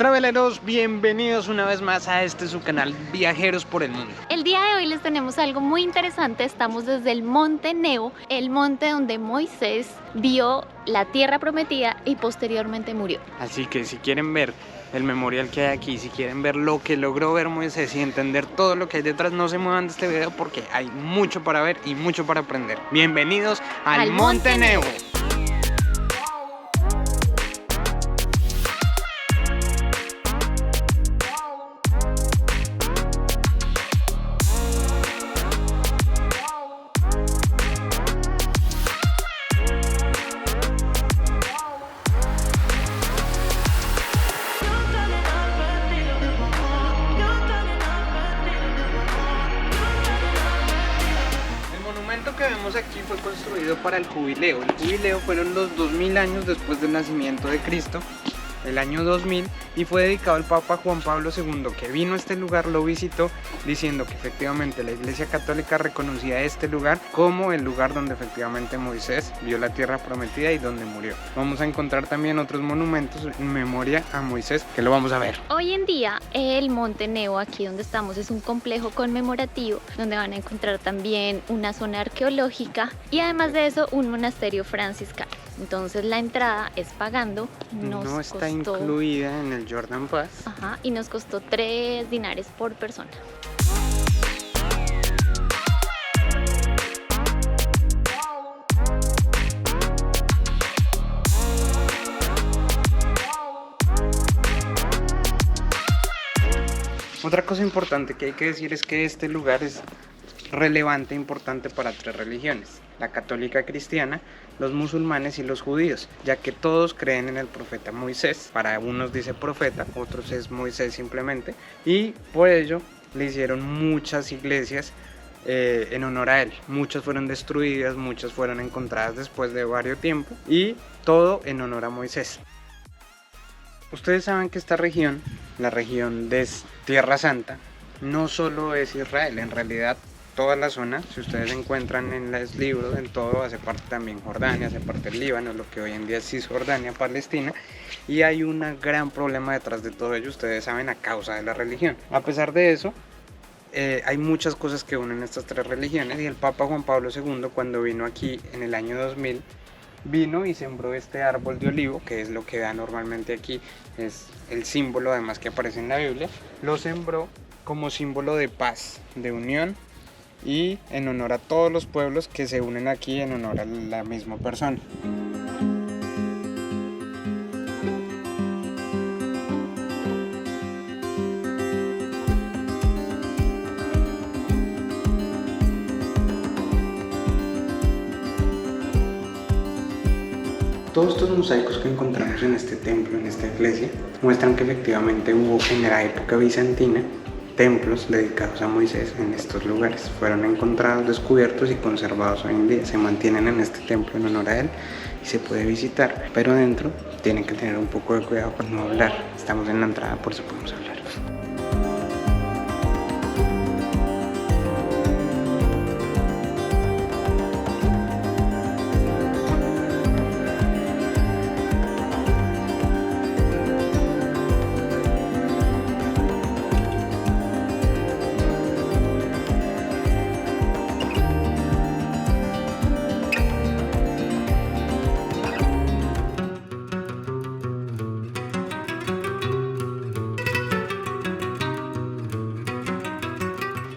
Traveleros, bienvenidos una vez más a su canal Viajeros por el Mundo. El día de hoy les tenemos algo muy interesante. Estamos desde el Monte Nebo, el monte donde Moisés vio la tierra prometida y posteriormente murió. Así que si quieren ver el memorial que hay aquí, si quieren ver lo que logró ver Moisés y entender todo lo que hay detrás, no se muevan de este video porque hay mucho para ver y mucho para aprender. Bienvenidos al Monte Nebo. Que vemos aquí fue construido para el jubileo. El jubileo fueron los 2000 años después del nacimiento de Cristo, el año 2000, y fue dedicado al Papa Juan Pablo II, que vino a este lugar, lo visitó, diciendo que efectivamente la Iglesia Católica reconocía este lugar como el lugar donde efectivamente Moisés vio la tierra prometida y donde murió. Vamos a encontrar también otros monumentos en memoria a Moisés, que lo vamos a ver. Hoy en día el Monte Nebo, aquí donde estamos, es un complejo conmemorativo donde van a encontrar también una zona arqueológica y además de eso un monasterio franciscano. Entonces la entrada es pagando. No está incluida en el Jordan Pass. Ajá, y nos costó 3 dinares por persona. Otra cosa importante que hay que decir es que este lugar es relevante e importante para 3 religiones: la católica cristiana, los musulmanes y los judíos, ya que todos creen en el profeta Moisés. Para unos dice profeta, otros es Moisés simplemente, y por ello le hicieron muchas iglesias en honor a él. Muchas fueron destruidas, muchas fueron encontradas después de varios tiempo, y todo en honor a Moisés. Ustedes saben que esta región, la región de Tierra Santa, no solo es Israel, en realidad toda la zona, si ustedes encuentran en los libros, en todo, hace parte también Jordania, hace parte del Líbano, lo que hoy en día es Cisjordania, Palestina, y hay un gran problema detrás de todo ello, ustedes saben, a causa de la religión. A pesar de eso, hay muchas cosas que unen estas 3 religiones, y el Papa Juan Pablo II, cuando vino aquí en el año 2000, vino y sembró este árbol de olivo, que es lo que da normalmente aquí, es el símbolo además que aparece en la Biblia. Lo sembró como símbolo de paz, de unión, y en honor a todos los pueblos que se unen aquí en honor a la misma persona. Todos estos mosaicos que encontramos en este templo, en esta iglesia, muestran que efectivamente hubo en la época bizantina templos dedicados a Moisés en estos lugares. Fueron encontrados, descubiertos y conservados hoy en día. Se mantienen en este templo en honor a él y se puede visitar, pero adentro tienen que tener un poco de cuidado para no hablar. Estamos en la entrada, por eso podemos hablar.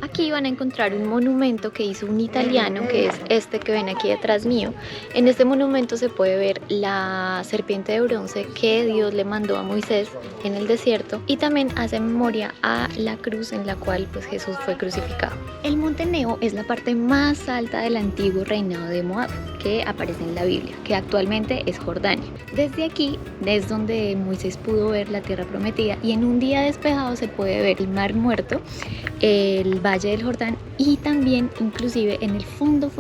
Aquí van a encontrar un monumento que hizo un italiano, que es este que ven aquí detrás mío. En este monumento se puede ver la serpiente de bronce que Dios le mandó a Moisés en el desierto, y también hace memoria a la cruz en la cual pues Jesús fue crucificado. El Monte Nebo es la parte más alta del antiguo reinado de Moab, que aparece en la Biblia, que actualmente es Jordania. Desde aquí es donde Moisés pudo ver la tierra prometida, y en un día despejado se puede ver el Mar Muerto, el Valle del Jordán, y también inclusive en el fondo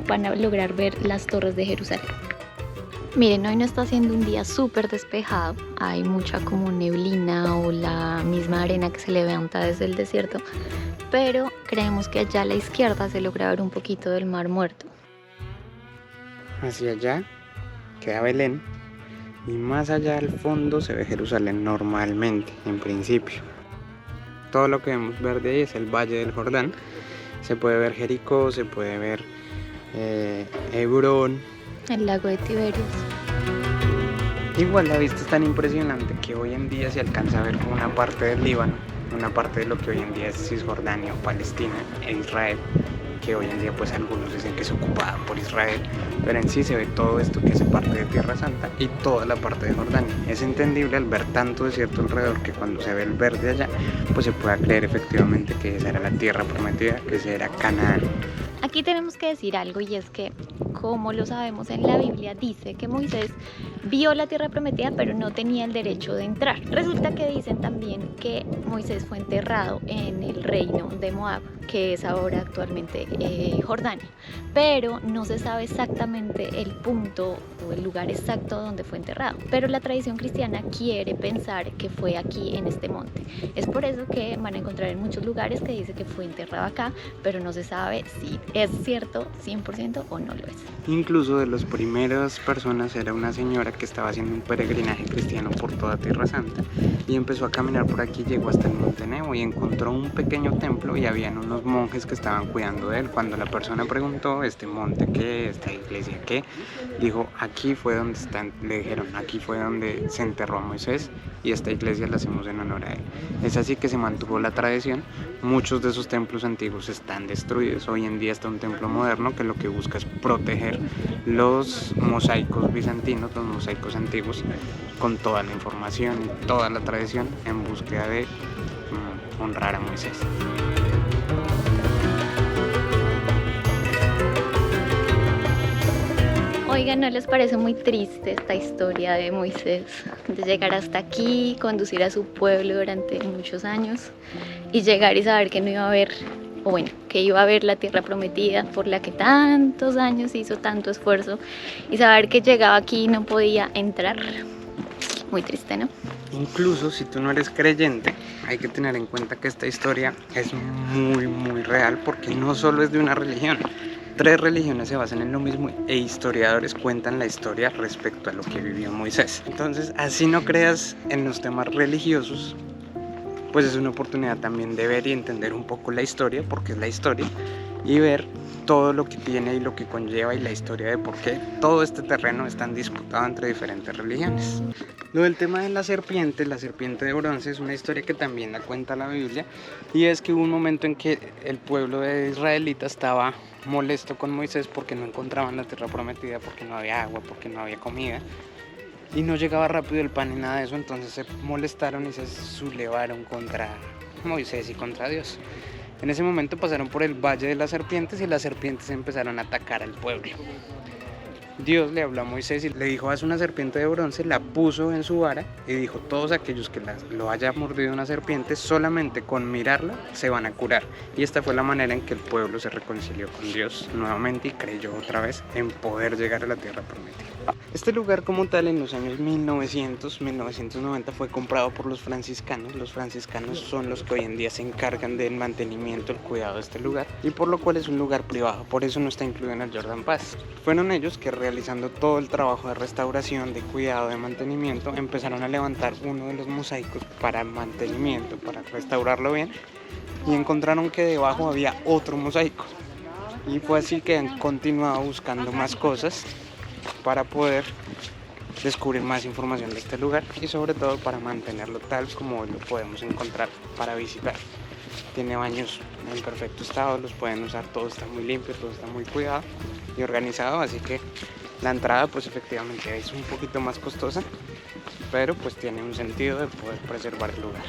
van a lograr ver las torres de Jerusalén. Miren, hoy no está haciendo un día súper despejado, hay mucha como neblina o la misma arena que se levanta desde el desierto, pero creemos que allá a la izquierda se logra ver un poquito del Mar Muerto. Hacia allá queda Belén, y más allá al fondo se ve Jerusalén normalmente, en principio. Todo lo que vemos verde ahí es el Valle del Jordán. Se puede ver Jericó, se puede ver Hebrón. El lago de Tiberias. Igual la vista es tan impresionante que hoy en día se alcanza a ver como una parte del Líbano, una parte de lo que hoy en día es Cisjordania o Palestina e Israel, que hoy en día pues algunos dicen que es ocupada por Israel, pero en sí se ve todo esto que hace parte de Tierra Santa y toda la parte de Jordania. Es entendible al ver tanto desierto alrededor que cuando se ve el verde allá, pues se pueda creer efectivamente que esa era la tierra prometida, que esa era Canaán. Aquí tenemos que decir algo, y es que, como lo sabemos, en la Biblia dice que Moisés vio la tierra prometida pero no tenía el derecho de entrar. Resulta que dicen también que Moisés fue enterrado en el reino de Moab, que es ahora actualmente Jordania, pero no se sabe exactamente el punto o el lugar exacto donde fue enterrado, pero la tradición cristiana quiere pensar que fue aquí en este monte. Es por eso que van a encontrar en muchos lugares que dice que fue enterrado acá, pero no se sabe si es cierto 100% o no lo es. Incluso de las primeras personas era una señora que estaba haciendo un peregrinaje cristiano por toda Tierra Santa y empezó a caminar por aquí, llegó hasta el Monte Nebo y encontró un pequeño templo y habían unos monjes que estaban cuidando de él. Cuando la persona preguntó, ¿este monte qué? ¿Esta iglesia qué? Dijo, aquí fue donde están, le dijeron, aquí fue donde se enterró a Moisés y esta iglesia la hacemos en honor a él. Es así que se mantuvo la tradición. Muchos de esos templos antiguos están destruidos. Hoy en día está un templo moderno que lo que busca es proteger los mosaicos bizantinos, los mosaicos antiguos, con toda la información y toda la tradición en búsqueda de honrar a Moisés. Oigan, ¿no les parece muy triste esta historia de Moisés? De llegar hasta aquí, conducir a su pueblo durante muchos años y llegar y saber que no iba a haber, o bueno, que iba a haber la tierra prometida por la que tantos años hizo tanto esfuerzo, y saber que llegaba aquí y no podía entrar. Muy triste, ¿no? Incluso si tú no eres creyente, hay que tener en cuenta que esta historia es muy real, porque no solo es de una religión. 3 religiones se basan en lo mismo e historiadores cuentan la historia respecto a lo que vivió Moisés. Entonces, así no creas en los temas religiosos, pues es una oportunidad también de ver y entender un poco la historia, porque es la historia, y ver todo lo que tiene y lo que conlleva y la historia de por qué todo este terreno es tan disputado entre diferentes religiones. Lo del tema de la serpiente de bronce, es una historia que también la cuenta la Biblia, y es que hubo un momento en que el pueblo de israelita estaba molesto con Moisés porque no encontraban la tierra prometida, porque no había agua, porque no había comida y no llegaba rápido el pan ni nada de eso. Entonces se molestaron y se sublevaron contra Moisés y contra Dios. En ese momento pasaron por el Valle de las Serpientes y las serpientes empezaron a atacar al pueblo. Dios le habló a Moisés y le dijo, haz una serpiente de bronce, la puso en su vara y dijo, todos aquellos que lo haya mordido una serpiente, solamente con mirarla se van a curar. Y esta fue la manera en que el pueblo se reconcilió con Dios nuevamente y creyó otra vez en poder llegar a la tierra prometida. Este lugar como tal en los años 1990 fue comprado por los franciscanos. Los franciscanos son los que hoy en día se encargan del mantenimiento, el cuidado de este lugar, y por lo cual es un lugar privado, por eso no está incluido en el Jordan Pass. Fueron ellos que realizando todo el trabajo de restauración, de cuidado, de mantenimiento, empezaron a levantar uno de los mosaicos para mantenimiento, para restaurarlo bien, y encontraron que debajo había otro mosaico. Y fue así que han continuado buscando más cosas para poder descubrir más información de este lugar y sobre todo para mantenerlo tal como hoy lo podemos encontrar para visitar. Tiene baños en perfecto estado, los pueden usar, todo está muy limpio, todo está muy cuidado y organizado, así que la entrada pues efectivamente es un poquito más costosa, pero pues tiene un sentido de poder preservar el lugar.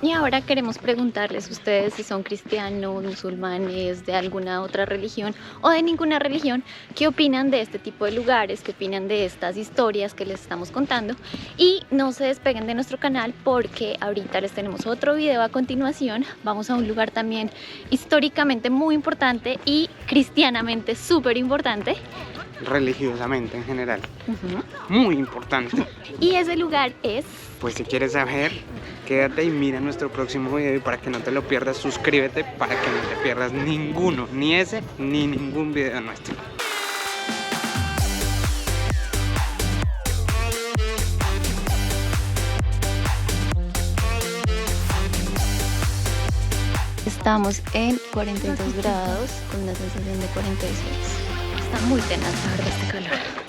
Y ahora queremos preguntarles a ustedes si son cristianos, musulmanes, de alguna otra religión o de ninguna religión, ¿qué opinan de este tipo de lugares? ¿Qué opinan de estas historias que les estamos contando? Y no se despeguen de nuestro canal porque ahorita les tenemos otro video a continuación. Vamos a un lugar también históricamente muy importante y cristianamente súper importante. Religiosamente en general, muy importante. Y ese lugar es... Pues si quieres saber, quédate y mira nuestro próximo video, y para que no te lo pierdas, suscríbete para que no te pierdas ninguno, ni ese ni ningún video nuestro. Estamos en 42 grados con una sensación de 46. Está muy tenaz, la verdad, este calor.